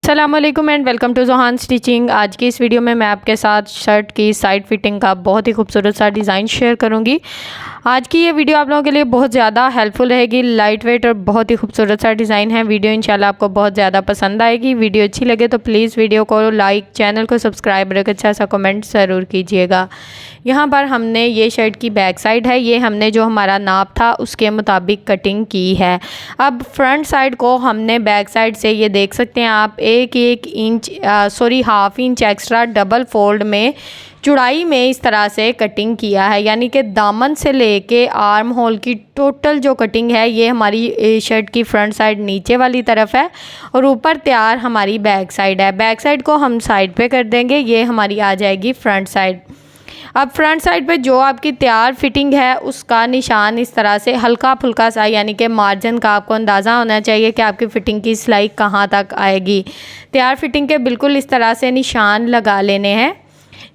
अस्सलामुअलैकुम and welcome to Johan stitching. आज की इस वीडियो में मैं आपके साथ शर्ट की साइड फिटिंग का बहुत ही खूबसूरत सा डिज़ाइन शेयर करूंगी। आज की ये वीडियो आप लोगों के लिए बहुत ज़्यादा हेल्पफुल रहेगी। लाइट वेट और बहुत ही खूबसूरत सा डिज़ाइन है। वीडियो इंशाल्लाह आपको बहुत ज़्यादा पसंद आएगी। वीडियो अच्छी लगे तो प्लीज़ वीडियो को लाइक, चैनल को सब्सक्राइब रख अच्छा सा कमेंट ज़रूर कीजिएगा। यहाँ पर हमने ये शर्ट की बैक साइड है, ये हमने जो हमारा नाप था उसके मुताबिक कटिंग की है। अब फ्रंट साइड को हमने बैक साइड से ये देख सकते हैं आप एक inch half inch extra double fold में चौड़ाई में इस तरह से कटिंग किया है। यानी कि दामन से लेके आर्म होल की टोटल जो कटिंग है ये हमारी शर्ट की फ्रंट साइड नीचे वाली तरफ है और ऊपर तैयार हमारी बैक साइड है। बैक साइड को हम साइड पे कर देंगे, ये हमारी आ जाएगी फ्रंट साइड। अब फ्रंट साइड पे जो आपकी तैयार फिटिंग है उसका निशान इस तरह से हल्का फुल्का सा, यानी कि मार्जिन का आपको अंदाज़ा होना चाहिए कि आपकी फ़िटिंग की सिलाई कहाँ तक आएगी। तैयार फिटिंग के बिल्कुल इस तरह से निशान लगा लेने हैं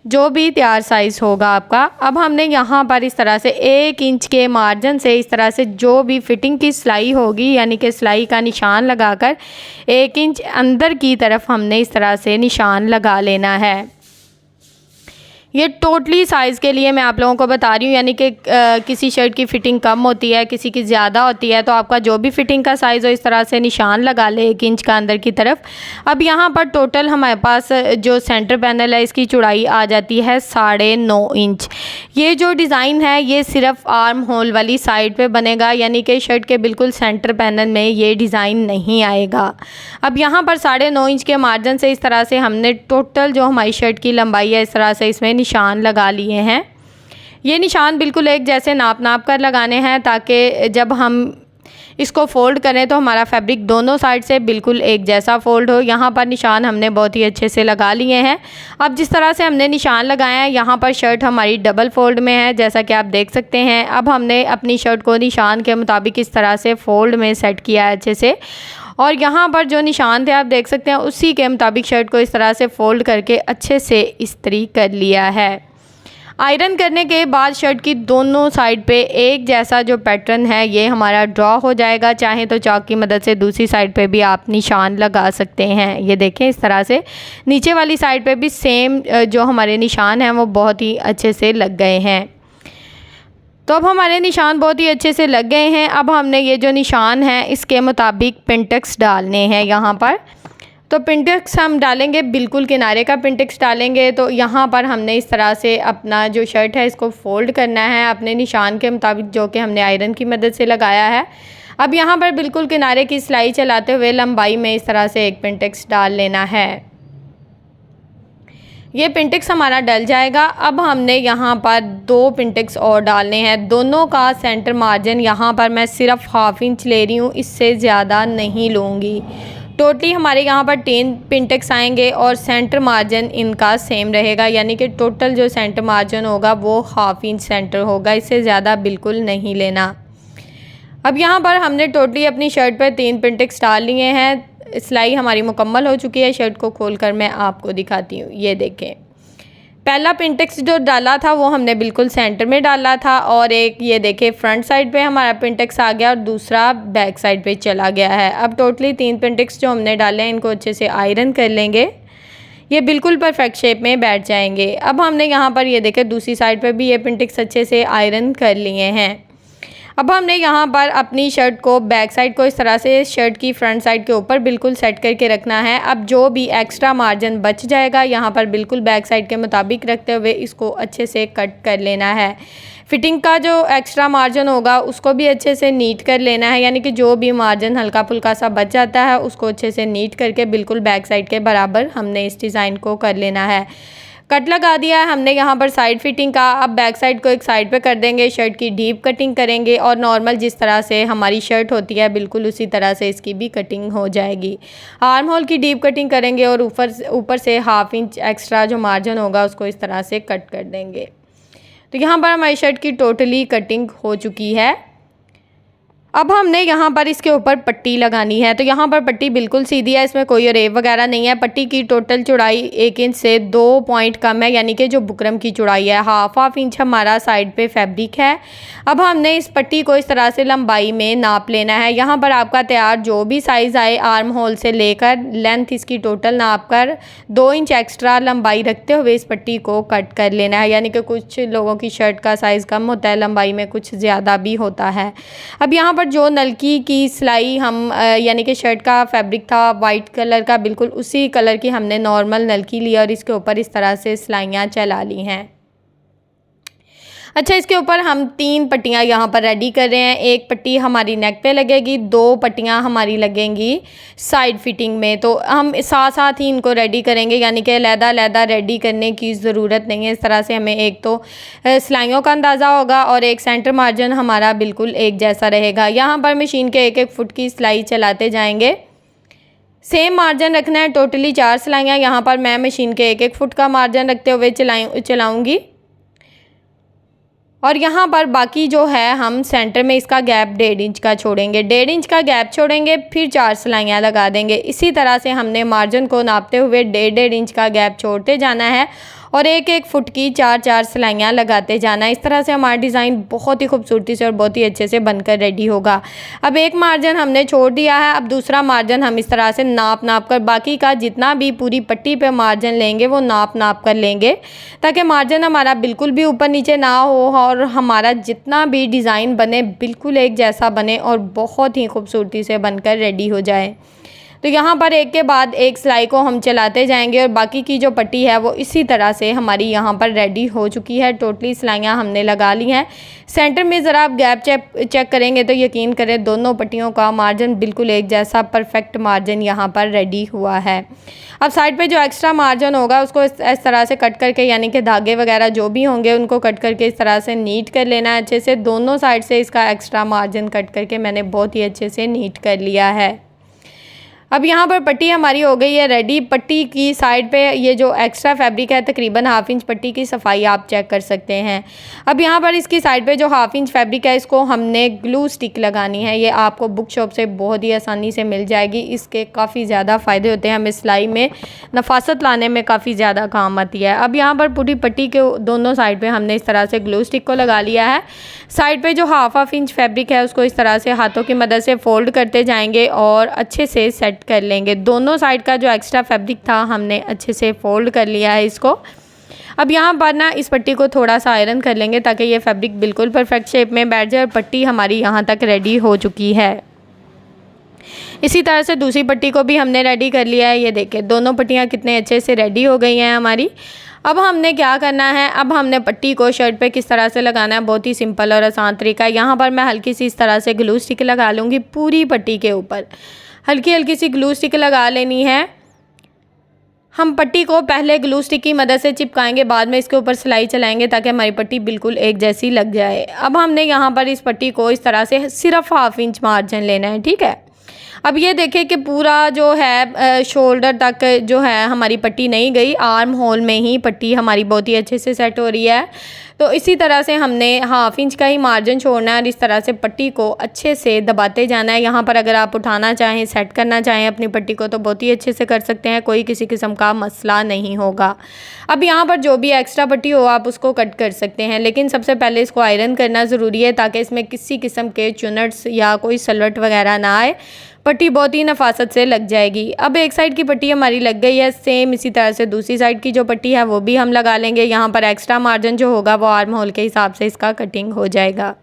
जो भी तैयार साइज़ होगा आपका। अब हमने यहाँ पर इस तरह से 1 इंच के मार्जिन से इस तरह से जो भी फिटिंग की सिलाई होगी यानी कि सिलाई का निशान लगाकर 1 इंच अंदर की तरफ हमने इस तरह से निशान लगा लेना है। ये टोटली साइज़ के लिए मैं आप लोगों को बता रही हूँ, यानी कि किसी शर्ट की फ़िटिंग कम होती है, किसी की ज़्यादा होती है, तो आपका जो भी फ़िटिंग का साइज़ हो इस तरह से निशान लगा ले 1 इंच का अंदर की तरफ। अब यहाँ पर टोटल हमारे पास जो सेंटर पैनल है इसकी चौड़ाई आ जाती है 9.5 इंच। ये जो डिज़ाइन है ये सिर्फ आर्म होल वाली साइड पे बनेगा, यानी कि शर्ट के बिल्कुल सेंटर पैनल में ये डिज़ाइन नहीं आएगा। अब यहाँ पर 9.5 इंच के मार्जिन से इस तरह से हमने टोटल जो हमारी शर्ट की लंबाई है इस तरह से इसमें निशान लगा लिए हैं। ये निशान बिल्कुल एक जैसे नाप कर लगाने हैं ताकि जब हम इसको फ़ोल्ड करें तो हमारा फैब्रिक दोनों साइड से बिल्कुल एक जैसा फ़ोल्ड हो। यहाँ पर निशान हमने बहुत ही अच्छे से लगा लिए हैं। अब जिस तरह से हमने निशान लगाए हैं यहाँ पर शर्ट हमारी डबल फोल्ड में है जैसा कि आप देख सकते हैं। अब हमने अपनी शर्ट को निशान के मुताबिक इस तरह से फ़ोल्ड में सेट किया है अच्छे से, और यहाँ पर जो निशान थे आप देख सकते हैं उसी के मुताबिक शर्ट को इस तरह से फ़ोल्ड करके अच्छे से इस्त्री कर लिया है। आयरन करने के बाद शर्ट की दोनों साइड पे एक जैसा जो पैटर्न है ये हमारा ड्रॉ हो जाएगा। चाहे तो चाक की मदद से दूसरी साइड पे भी आप निशान लगा सकते हैं। ये देखें इस तरह से नीचे वाली साइड पे भी सेम जो हमारे निशान हैं वो बहुत ही अच्छे से लग गए हैं। तो अब हमारे निशान बहुत ही अच्छे से लग गए हैं। अब हमने ये जो निशान है इसके मुताबिक पिंटेक्स डालने हैं यहाँ पर। तो पिंटेक्स हम डालेंगे बिल्कुल किनारे का पिंटेक्स डालेंगे। तो यहाँ पर हमने इस तरह से अपना जो शर्ट है इसको फ़ोल्ड करना है अपने निशान के मुताबिक जो कि हमने आयरन की मदद से लगाया है। अब यहाँ पर बिल्कुल किनारे की सिलाई चलाते हुए लंबाई में इस तरह से एक पिंटेक्स डाल लेना है। ये पिंटेक्स हमारा डल जाएगा। अब हमने यहाँ पर 2 पिंटेक्स और डालने हैं। दोनों का सेंटर मार्जिन यहाँ पर मैं सिर्फ हाफ इंच ले रही हूँ, इससे ज़्यादा नहीं लूँगी। टोटली हमारे यहाँ पर 3 पिंटेक्स आएंगे और सेंटर मार्जिन इनका सेम रहेगा, यानी कि टोटल जो सेंटर मार्जिन होगा वो हाफ इंच सेंटर होगा, इससे ज़्यादा बिल्कुल नहीं लेना। अब यहाँ पर हमने टोटली अपनी शर्ट पर 3 पिंटेक्स डाल लिए हैं। सिलाई हमारी मुकम्मल हो चुकी है। शर्ट को खोलकर मैं आपको दिखाती हूँ। ये देखें, पहला पिंटेक्स जो डाला था वो हमने बिल्कुल सेंटर में डाला था और एक ये देखें फ्रंट साइड पे हमारा पिंटेक्स आ गया और दूसरा बैक साइड पे चला गया है। अब टोटली 3 पिंटेक्स जो हमने डाले हैं इनको अच्छे से आयरन कर लेंगे, ये बिल्कुल परफेक्ट शेप में बैठ जाएंगे। अब हमने यहाँ पर ये देखें दूसरी साइड पर भी ये पिंटेक्स अच्छे से आयरन कर लिए हैं। अब हमने यहाँ पर अपनी शर्ट को बैक साइड को इस तरह से शर्ट की फ्रंट साइड के ऊपर बिल्कुल सेट करके रखना है। अब जो भी एक्स्ट्रा मार्जिन बच जाएगा यहाँ पर बिल्कुल बैक साइड के मुताबिक रखते हुए इसको अच्छे से कट कर लेना है। फिटिंग का जो एक्स्ट्रा मार्जिन होगा उसको भी अच्छे से नीट कर लेना है, यानी कि जो भी मार्जिन हल्का फुल्का सा बच जाता है उसको अच्छे से नीट करके बिल्कुल बैक साइड के बराबर हमने इस डिज़ाइन को कर लेना है। कट लगा दिया है हमने यहाँ पर साइड फिटिंग का। अब बैक साइड को एक साइड पे कर देंगे, शर्ट की डीप कटिंग करेंगे और नॉर्मल जिस तरह से हमारी शर्ट होती है बिल्कुल उसी तरह से इसकी भी कटिंग हो जाएगी। आर्म होल की डीप कटिंग करेंगे और ऊपर से हाफ इंच एक्स्ट्रा जो मार्जिन होगा उसको इस तरह से कट कर देंगे। तो यहाँ पर हमारी शर्ट की टोटली कटिंग हो चुकी है। अब हमने यहाँ पर इसके ऊपर पट्टी लगानी है। तो यहाँ पर पट्टी बिल्कुल सीधी है, इसमें कोई रेव वगैरह नहीं है। पट्टी की टोटल चौड़ाई 1 इंच से 2 पॉइंट कम है, यानी कि जो बुकरम की चौड़ाई है हाफ इंच हमारा साइड पे फैब्रिक है। अब हमने इस पट्टी को इस तरह से लंबाई में नाप लेना है। यहाँ पर आपका तैयार जो भी साइज़ आए आर्म होल से लेकर लेंथ इसकी टोटल नाप कर 2 इंच एक्स्ट्रा लंबाई रखते हुए इस पट्टी को कट कर लेना है। यानी कि कुछ लोगों की शर्ट का साइज़ कम होता है, लंबाई में कुछ ज़्यादा भी होता है। अब यहाँ पर जो नलकी की सिलाई हम यानी कि शर्ट का फैब्रिक था वाइट कलर का, बिल्कुल उसी कलर की हमने नॉर्मल नलकी ली और इसके ऊपर इस तरह से सिलाइयाँ चला ली हैं। अच्छा, इसके ऊपर हम 3 पट्टियाँ यहाँ पर रेडी कर रहे हैं। एक पट्टी हमारी नेक पे लगेगी, 2 पट्टियाँ हमारी लगेंगी साइड फिटिंग में। तो हम साथ साथ ही इनको रेडी करेंगे, यानी कि अलग-अलग रेडी करने की ज़रूरत नहीं है। इस तरह से हमें एक तो सिलाइयों का अंदाज़ा होगा और एक सेंटर मार्जिन हमारा बिल्कुल एक जैसा रहेगा। यहाँ पर मशीन के 1-1 फुट की सिलाई चलाते जाएंगे। सेम मार्जिन रखना है, टोटली 4 सिलाइयाँ। यहाँ पर मैं मशीन के 1-1 फुट का मार्जिन रखते हुए चलाऊँगी और यहाँ पर बाकी जो है हम सेंटर में इसका गैप 1.5 इंच का छोड़ेंगे। 1.5 इंच का गैप छोड़ेंगे, फिर 4 सिलाइयाँ लगा देंगे। इसी तरह से हमने मार्जिन को नापते हुए 1.5 इंच का गैप छोड़ते जाना है और 1-1 फुट की 4-4 सिलाइयाँ लगाते जाना है। इस तरह से हमारा डिज़ाइन बहुत ही खूबसूरती से और बहुत ही अच्छे से बनकर रेडी होगा। अब एक मार्जिन हमने छोड़ दिया है, अब दूसरा मार्जिन हम इस तरह से नाप कर बाकी का जितना भी पूरी पट्टी पे मार्जिन लेंगे वो नाप कर लेंगे, ताकि मार्जिन हमारा बिल्कुल भी ऊपर नीचे ना हो और हमारा जितना भी डिज़ाइन बने बिल्कुल एक जैसा बने और बहुत ही खूबसूरती से बनकर रेडी हो जाए। तो यहाँ पर एक के बाद एक सिलाई को हम चलाते जाएंगे और बाकी की जो पट्टी है वो इसी तरह से हमारी यहाँ पर रेडी हो चुकी है। टोटली सिलाइयाँ हमने लगा ली हैं। सेंटर में ज़रा आप गैप चेक करेंगे तो यकीन करें दोनों पट्टियों का मार्जिन बिल्कुल एक जैसा परफेक्ट मार्जिन यहाँ पर रेडी हुआ है। अब साइड पे जो एक्स्ट्रा मार्जिन होगा उसको इस तरह से कट करके, यानी कि धागे वगैरह जो भी होंगे उनको कट करके इस तरह से नीट कर लेना है अच्छे से। दोनों साइड से इसका एक्स्ट्रा मार्जिन कट करके मैंने बहुत ही अच्छे से नीट कर लिया है। अब यहाँ पर पट्टी हमारी हो गई है रेडी। पट्टी की साइड पे ये जो एक्स्ट्रा फैब्रिक है तकरीबन 1/2 इंच पट्टी की सफाई आप चेक कर सकते हैं। अब यहाँ पर इसकी साइड पे जो 1/2 इंच फैब्रिक है इसको हमने ग्लू स्टिक लगानी है। ये आपको बुक शॉप से बहुत ही आसानी से मिल जाएगी। इसके काफ़ी ज़्यादा फ़ायदे होते हैं, हमें सिलाई में नफासत लाने में काफ़ी ज़्यादा काम आती है। अब यहाँ पर पूरी पट्टी के दोनों साइड पर हमने इस तरह से ग्लू स्टिक को लगा लिया है। साइड पर जो 1/2 इंच फैब्रिक है उसको इस तरह से हाथों की मदद से फोल्ड करते जाएंगे और अच्छे से सेट कर लेंगे। दोनों साइड का जो एक्स्ट्रा फैब्रिक था हमने अच्छे से फोल्ड कर लिया है इसको। अब यहाँ पर ना इस पट्टी को थोड़ा सा आयरन कर लेंगे ताकि ये फैब्रिक बिल्कुल परफेक्ट शेप में बैठ जाए और पट्टी हमारी यहाँ तक रेडी हो चुकी है। इसी तरह से दूसरी पट्टी को भी हमने रेडी कर लिया है। ये देखिए दोनों पट्टियाँ कितने अच्छे से रेडी हो गई हैं हमारी। अब हमने क्या करना है, अब हमने पट्टी को शर्ट पे किस तरह से लगाना है, बहुत ही सिंपल और आसान तरीका है। यहाँ पर मैं हल्की सी इस तरह से ग्लू स्टिक लगा लूँगी पूरी पट्टी के ऊपर। हल्की हल्की सी ग्लू स्टिक लगा लेनी है। हम पट्टी को पहले ग्लू स्टिक की मदद से चिपकाएंगे, बाद में इसके ऊपर सिलाई चलाएंगे ताकि हमारी पट्टी बिल्कुल एक जैसी लग जाए। अब हमने यहाँ पर इस पट्टी को इस तरह से सिर्फ 1/2 इंच मार्जिन लेना है, ठीक है। अब ये देखें कि पूरा जो है शोल्डर तक जो है हमारी पट्टी नहीं गई, आर्म होल में ही पट्टी हमारी बहुत ही अच्छे से सेट हो रही है। तो इसी तरह से हमने 1/2 इंच का ही मार्जिन छोड़ना है और इस तरह से पट्टी को अच्छे से दबाते जाना है। यहाँ पर अगर आप उठाना चाहें, सेट करना चाहें अपनी पट्टी को तो बहुत ही अच्छे से कर सकते हैं, कोई किसी किस्म का मसला नहीं होगा। अब यहाँ पर जो भी एक्स्ट्रा पट्टी हो आप उसको कट कर सकते हैं, लेकिन सबसे पहले इसको आयरन करना ज़रूरी है ताकि इसमें किसी किस्म के चुनट्स या कोई सलवट वगैरह ना आए। पट्टी बहुत ही नफासत से लग जाएगी। अब एक साइड की पट्टी हमारी लग गई है, सेम इसी तरह से दूसरी साइड की जो पट्टी है वो भी हम लगा लेंगे। यहाँ पर एक्स्ट्रा मार्जिन जो होगा वो आर्म होल के हिसाब से इसका कटिंग हो जाएगा।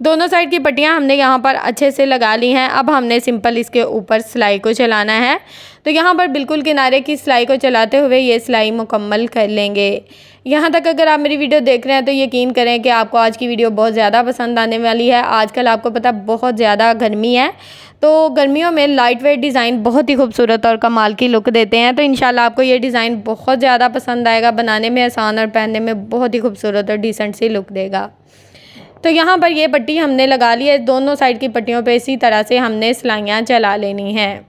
दोनों साइड की पट्टियाँ हमने यहाँ पर अच्छे से लगा ली हैं। अब हमने सिंपल इसके ऊपर सिलाई को चलाना है। तो यहाँ पर बिल्कुल किनारे की सिलाई को चलाते हुए ये सिलाई मुकम्मल कर लेंगे। यहाँ तक अगर आप मेरी वीडियो देख रहे हैं तो यकीन करें कि आपको आज की वीडियो बहुत ज़्यादा पसंद आने वाली है। आजकल आपको पता बहुत ज़्यादा गर्मी है, तो गर्मियों में लाइट वेट डिज़ाइन बहुत ही खूबसूरत और कमाल की लुक देते हैं। तो इंशाल्लाह आपको ये डिज़ाइन बहुत ज़्यादा पसंद आएगा, बनाने में आसान और पहनने में बहुत ही खूबसूरत और डिसेंट सी लुक देगा। तो यहाँ पर ये पट्टी हमने लगा ली है। दोनों साइड की पट्टियों पे इसी तरह से हमने सिलाइयाँ चला लेनी हैं।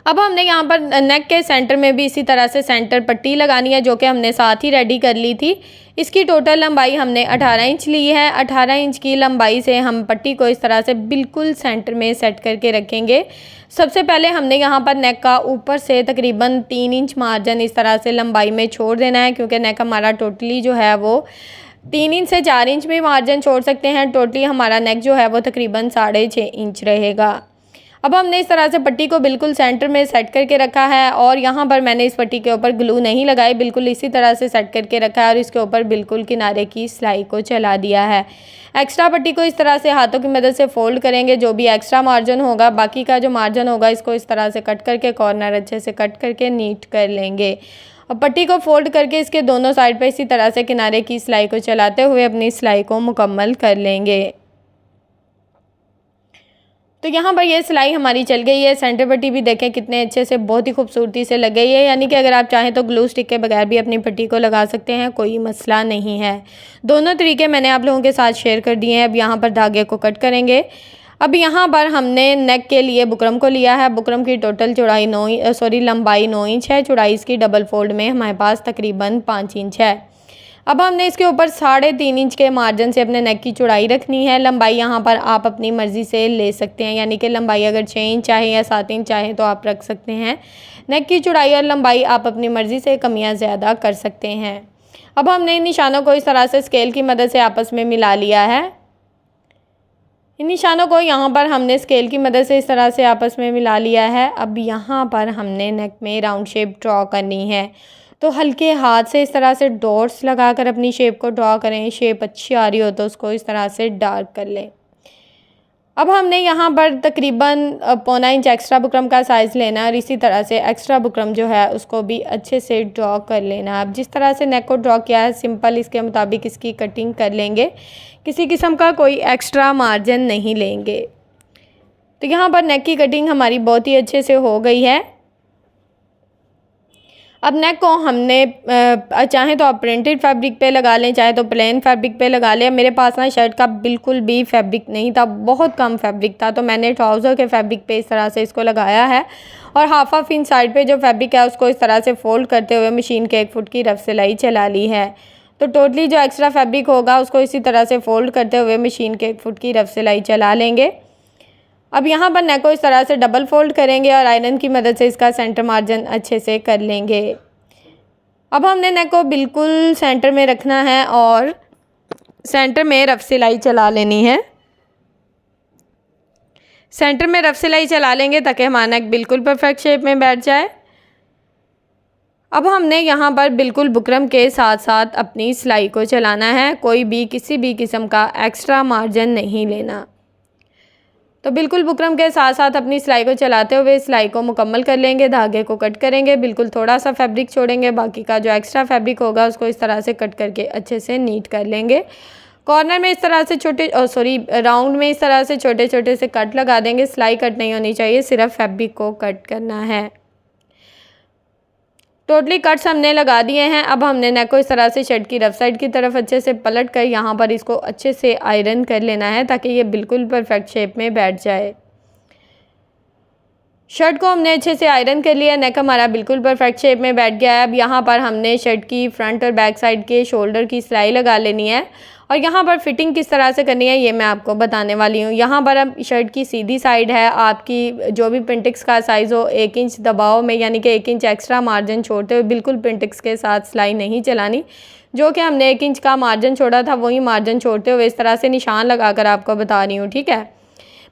अब हमने यहाँ पर नेक के सेंटर में भी इसी तरह से सेंटर पट्टी लगानी है, जो कि हमने साथ ही रेडी कर ली थी। इसकी टोटल लंबाई हमने 18 इंच ली है। 18 इंच की लंबाई से हम पट्टी को इस तरह से बिल्कुल सेंटर में सेट करके रखेंगे। सबसे पहले हमने यहाँ पर नेक का ऊपर से तकरीबन 3 इंच मार्जिन इस तरह से लंबाई में छोड़ देना है, क्योंकि नेक हमारा टोटली जो है वो 3 इंच से 4 इंच में मार्जिन छोड़ सकते हैं। टोटली हमारा नेक जो है वो तकरीबन 6.5 इंच रहेगा। अब हमने इस तरह से पट्टी को बिल्कुल सेंटर में सेट करके रखा है और यहाँ पर मैंने इस पट्टी के ऊपर ग्लू नहीं लगाई, बिल्कुल इसी तरह से सेट करके रखा है और इसके ऊपर बिल्कुल किनारे की सिलाई को चला दिया है। एक्स्ट्रा पट्टी को इस तरह से हाथों की मदद से फोल्ड करेंगे। जो भी एक्स्ट्रा मार्जिन होगा, बाकी का जो मार्जिन होगा, इसको इस तरह से कट करके कॉर्नर अच्छे से कट करके नीट कर लेंगे और पट्टी को फोल्ड करके इसके दोनों साइड पर इसी तरह से किनारे की सिलाई को चलाते हुए अपनी सिलाई को मुकम्मल कर लेंगे। तो यहाँ पर ये सिलाई हमारी चल गई है। सेंटर पट्टी भी देखें कितने अच्छे से, बहुत ही खूबसूरती से लग गई है। यानी कि अगर आप चाहें तो ग्लू स्टिक के बगैर भी अपनी पट्टी को लगा सकते हैं, कोई मसला नहीं है। दोनों तरीके मैंने आप लोगों के साथ शेयर कर दिए हैं। अब यहाँ पर धागे को कट करेंगे। अब यहाँ पर हमने नेक के लिए बुकरम को लिया है। बुकरम की टोटल लंबाई 9 इंच है। चौड़ाई इसकी डबल फोल्ड में हमारे पास तकरीबन 5 इंच है। अब हमने इसके ऊपर 3.5 इंच के मार्जिन से अपने नेक की चौड़ाई रखनी है। लंबाई यहाँ पर आप अपनी मर्ज़ी से ले सकते हैं, यानी कि लंबाई अगर 6 इंच चाहे या 7 इंच चाहे तो आप रख सकते हैं। नेक की चौड़ाई और लंबाई आप अपनी मर्ज़ी से कम या ज़्यादा कर सकते हैं। अब हमने इन निशानों को इस तरह से स्केल की मदद से आपस में मिला लिया है। इन निशानों को यहाँ पर हमने स्केल की मदद से इस तरह से आपस में मिला लिया है। अब यहाँ पर हमने नेक में राउंड शेप ड्रॉ करनी है, तो हल्के हाथ से इस तरह से डॉट्स लगाकर अपनी शेप को ड्रॉ करें। शेप अच्छी आ रही हो तो उसको इस तरह से डार्क कर लें। अब हमने यहाँ पर तकरीबन 1.25 इंच एक्स्ट्रा बुकरम का साइज़ लेना है और इसी तरह से एक्स्ट्रा बुकरम जो है उसको भी अच्छे से ड्रॉ कर लेना है। अब जिस तरह से नेक को ड्रॉ किया है सिंपल इसके मुताबिक इसकी कटिंग कर लेंगे, किसी किस्म का कोई एक्स्ट्रा मार्जिन नहीं लेंगे। तो यहाँ पर नेक की कटिंग हमारी बहुत ही अच्छे से हो गई है। अब नेक को हमने चाहे तो आप प्रिंटेड फैब्रिक पे लगा लें, चाहे तो प्लेन फैब्रिक पे लगा लें। मेरे पास ना शर्ट का बिल्कुल भी फैब्रिक नहीं था, बहुत कम फैब्रिक था, तो मैंने ट्राउज़र के फैब्रिक पे इस तरह से इसको लगाया है और हाफ इंच साइड पे जो फैब्रिक है उसको इस तरह से फोल्ड करते हुए मशीन के 1 फुट की रफ सिलाई चला ली है। तो टोटली जो एक्स्ट्रा फैब्रिक होगा उसको इसी तरह से फोल्ड करते हुए मशीन के 1 फुट की रफ सिलाई चला लेंगे। अब यहाँ पर नेक को इस तरह से डबल फोल्ड करेंगे और आयरन की मदद से इसका सेंटर मार्जिन अच्छे से कर लेंगे। अब हमने नेक को बिल्कुल सेंटर में रखना है और सेंटर में रफ सिलाई चला लेनी है। सेंटर में रफ सिलाई चला लेंगे ताकि हमारा नेक बिल्कुल परफेक्ट शेप में बैठ जाए। अब हमने यहाँ पर बिल्कुल बुकरम के साथ साथ अपनी सिलाई को चलाना है, कोई भी किसी भी किस्म का एक्स्ट्रा मार्जिन नहीं लेना। तो बिल्कुल बुकरम के साथ साथ अपनी सिलाई को चलाते हुए सिलाई को मुकम्मल कर लेंगे। धागे को कट करेंगे, बिल्कुल थोड़ा सा फैब्रिक छोड़ेंगे, बाकी का जो एक्स्ट्रा फैब्रिक होगा उसको इस तरह से कट करके अच्छे से नीट कर लेंगे। कॉर्नर में इस तरह से राउंड में इस तरह से छोटे छोटे से कट लगा देंगे। सिलाई कट नहीं होनी चाहिए, सिर्फ फैब्रिक को कट करना है। टोटली कट्स हमने लगा दिए हैं। अब हमने नेक को इस तरह से शर्ट की रफ साइड की तरफ अच्छे से पलट कर यहाँ पर इसको अच्छे से आयरन कर लेना है ताकि ये बिल्कुल परफेक्ट शेप में बैठ जाए। शर्ट को हमने अच्छे से आयरन कर लिया, नेक हमारा बिल्कुल परफेक्ट शेप में बैठ गया है। अब यहाँ पर हमने शर्ट की फ्रंट और बैक साइड के शोल्डर की सिलाई लगा लेनी है और यहाँ पर फिटिंग किस तरह से करनी है ये मैं आपको बताने वाली हूँ। यहाँ पर अब शर्ट की सीधी साइड है, आपकी जो भी पिंटिक्स का साइज़ हो 1 इंच दबाव में, यानी कि 1 इंच एक्स्ट्रा मार्जिन छोड़ते हुए बिल्कुल पिंटिक्स के साथ सिलाई नहीं चलानी। जो कि हमने 1 इंच का मार्जिन छोड़ा था वही मार्जिन छोड़ते हुए इस तरह से निशान लगाकर आपको बता रही हूँ, ठीक है।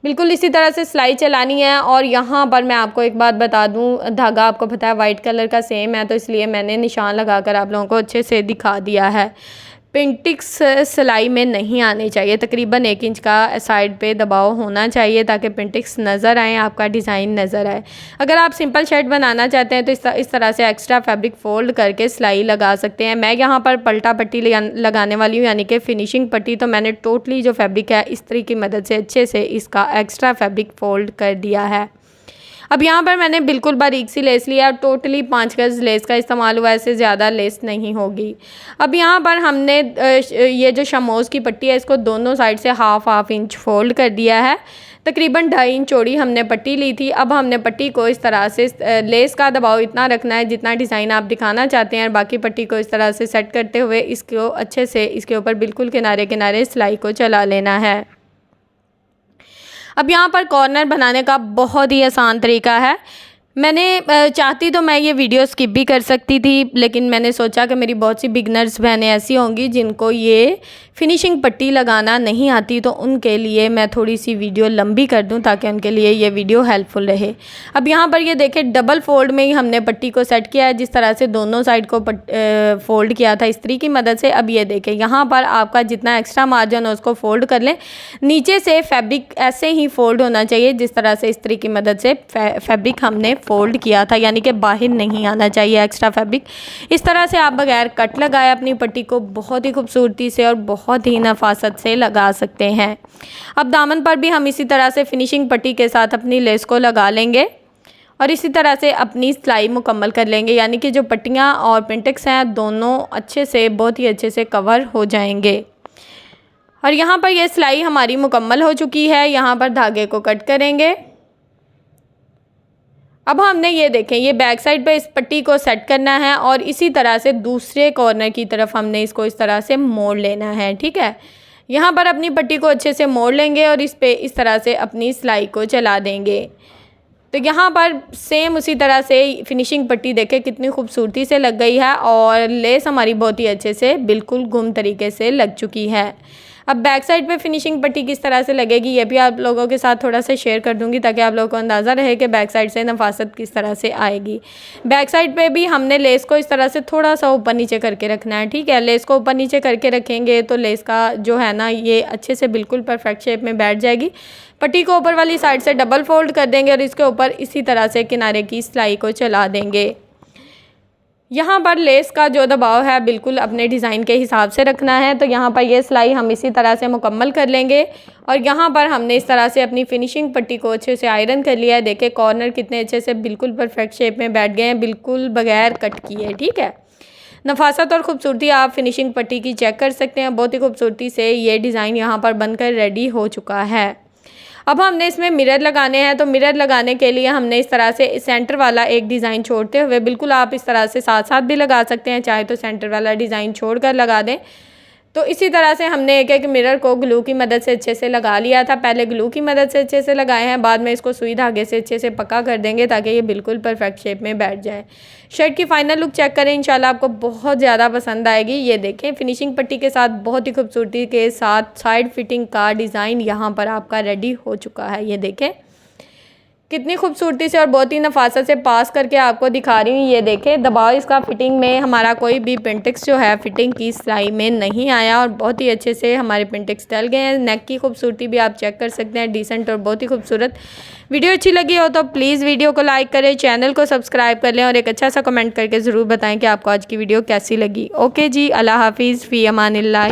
बिल्कुल इसी तरह से सिलाई चलानी है। और यहाँ पर मैं आपको एक बात बता दूँ, धागा आपको पता है वाइट कलर का सेम है, तो इसलिए मैंने निशान लगाकर आप लोगों को अच्छे से दिखा दिया है। पिंटिक्स सिलाई में नहीं आनी चाहिए, तकरीबन 1 इंच का साइड पे दबाव होना चाहिए ताकि पिंटिक्स नज़र आए, आपका डिज़ाइन नज़र आए। अगर आप सिंपल शर्ट बनाना चाहते हैं तो इस तरह से एक्स्ट्रा फैब्रिक फोल्ड करके सिलाई लगा सकते हैं। मैं यहाँ पर पलटा पट्टी लगाने वाली हूँ, यानी कि फिनिशिंग पट्टी। तो मैंने टोटली जो फैब्रिक है इस्त्री की मदद से अच्छे से इसका एक्स्ट्रा फैब्रिक फोल्ड कर दिया है। अब यहाँ पर मैंने बिल्कुल बारीक सी लेस लिया, टोटली 5 गज़ लेस का इस्तेमाल हुआ, इससे ज़्यादा लेस नहीं होगी। अब यहाँ पर हमने ये जो शमोज़ की पट्टी है इसको दोनों साइड से हाफ इंच फोल्ड कर दिया है तकरीबन 2.5 इंच चौड़ी हमने पट्टी ली थी। अब हमने पट्टी को इस तरह से लेस का दबाव इतना रखना है जितना डिज़ाइन आप दिखाना चाहते हैं, और बाकी पट्टी को इस तरह से सेट करते हुए इसको अच्छे से इसके ऊपर बिल्कुल किनारे किनारे सिलाई को चला लेना है। अब यहाँ पर कॉर्नर बनाने का बहुत ही आसान तरीका है। मैंने चाहती तो मैं ये वीडियो स्किप भी कर सकती थी, लेकिन मैंने सोचा कि मेरी बहुत सी बिगनर्स बहनें ऐसी होंगी जिनको ये फिनिशिंग पट्टी लगाना नहीं आती, तो उनके लिए मैं थोड़ी सी वीडियो लंबी कर दूं ताकि उनके लिए ये वीडियो हेल्पफुल रहे। अब यहाँ पर ये देखें, डबल फोल्ड में ही हमने पट्टी को सेट किया है, जिस तरह से दोनों साइड को फोल्ड किया था इस्त्री की मदद से। अब ये देखें, यहाँ पर आपका जितना एक्स्ट्रा मार्जिन हो उसको फोल्ड कर लें। नीचे से फैब्रिक ऐसे ही फोल्ड होना चाहिए जिस तरह से इस्त्री की मदद से फैब्रिक हमने फोल्ड किया था, यानी कि बाहर नहीं आना चाहिए एक्स्ट्रा फैब्रिक। इस तरह से आप बगैर कट लगाए अपनी पट्टी को बहुत ही खूबसूरती से और बहुत ही नफासत से लगा सकते हैं। अब दामन पर भी हम इसी तरह से फिनिशिंग पट्टी के साथ अपनी लेस को लगा लेंगे और इसी तरह से अपनी सिलाई मुकम्मल कर लेंगे, यानी कि जो पट्टियाँ और पिंटेक्स हैं दोनों अच्छे से बहुत ही अच्छे से कवर हो जाएंगे। और यहाँ पर यह सिलाई हमारी मुकम्मल हो चुकी है। यहाँ पर धागे को कट करेंगे। अब हमने ये देखें, ये बैक साइड पे इस पट्टी को सेट करना है और इसी तरह से दूसरे कॉर्नर की तरफ हमने इसको इस तरह से मोड़ लेना है। ठीक है, यहाँ पर अपनी पट्टी को अच्छे से मोड़ लेंगे और इस पे इस तरह से अपनी सिलाई को चला देंगे। तो यहाँ पर सेम उसी तरह से फिनिशिंग पट्टी देखें कितनी खूबसूरती से लग गई है और लेस हमारी बहुत ही अच्छे से बिल्कुल गुम तरीके से लग चुकी है। अब बैक साइड पे फिनिशिंग पट्टी किस तरह से लगेगी ये भी आप लोगों के साथ थोड़ा सा शेयर कर दूंगी ताकि आप लोगों को अंदाज़ा रहे कि बैक साइड से नफासत किस तरह से आएगी। बैक साइड पे भी हमने लेस को इस तरह से थोड़ा सा ऊपर नीचे करके रखना है। ठीक है, लेस को ऊपर नीचे करके रखेंगे तो लेस का जो है ना ये अच्छे से बिल्कुल परफेक्ट शेप में बैठ जाएगी। पट्टी को ऊपर वाली साइड से डबल फोल्ड कर देंगे और इसके ऊपर इसी तरह से किनारे की सिलाई को चला देंगे। यहाँ पर लेस का जो दबाव है बिल्कुल अपने डिज़ाइन के हिसाब से रखना है। तो यहाँ पर ये सिलाई हम इसी तरह से मुकम्मल कर लेंगे और यहाँ पर हमने इस तरह से अपनी फिनिशिंग पट्टी को अच्छे से आयरन कर लिया है। देखें कॉर्नर कितने अच्छे से बिल्कुल परफेक्ट शेप में बैठ गए हैं, बिल्कुल बगैर कट किए। ठीक है, नफासत और ख़ूबसूरती आप फिनिशिंग पट्टी की चेक कर सकते हैं। बहुत ही खूबसूरती से ये डिज़ाइन यहाँ पर बनकर रेडी हो चुका है। अब हमने इसमें मिरर लगाने हैं, तो मिरर लगाने के लिए हमने इस तरह से सेंटर वाला एक डिज़ाइन छोड़ते हुए, बिल्कुल आप इस तरह से साथ साथ भी लगा सकते हैं, चाहे तो सेंटर वाला डिज़ाइन छोड़कर लगा दें। तो इसी तरह से हमने एक एक मिरर को ग्लू की मदद से अच्छे से लगा लिया था। पहले ग्लू की मदद से अच्छे से लगाए हैं, बाद में इसको सुई धागे से अच्छे से पक्का कर देंगे ताकि ये बिल्कुल परफेक्ट शेप में बैठ जाए। शर्ट की फ़ाइनल लुक चेक करें, इंशाल्लाह आपको बहुत ज़्यादा पसंद आएगी। ये देखें फिनिशिंग पट्टी के साथ बहुत ही खूबसूरती के साथ साइड फिटिंग का डिज़ाइन यहाँ पर आपका रेडी हो चुका है। ये देखें कितनी खूबसूरती से और बहुत ही नफासत से पास करके आपको दिखा रही हूँ। ये देखें दबाव इसका फिटिंग में हमारा कोई भी पिंटेक्स जो है फिटिंग की सिलाई में नहीं आया और बहुत ही अच्छे से हमारे पिंटेक्स डल गए हैं। नेक की खूबसूरती भी आप चेक कर सकते हैं, डिसेंट और बहुत ही खूबसूरत। वीडियो अच्छी लगी हो तो प्लीज़ वीडियो को लाइक करें, चैनल को सब्सक्राइब कर लें और एक अच्छा सा कमेंट करके ज़रूर बताएँ कि आपको आज की वीडियो कैसी लगी। ओके जी, अल्लाह हाफिज़, फ़ी अमानिल्लाह।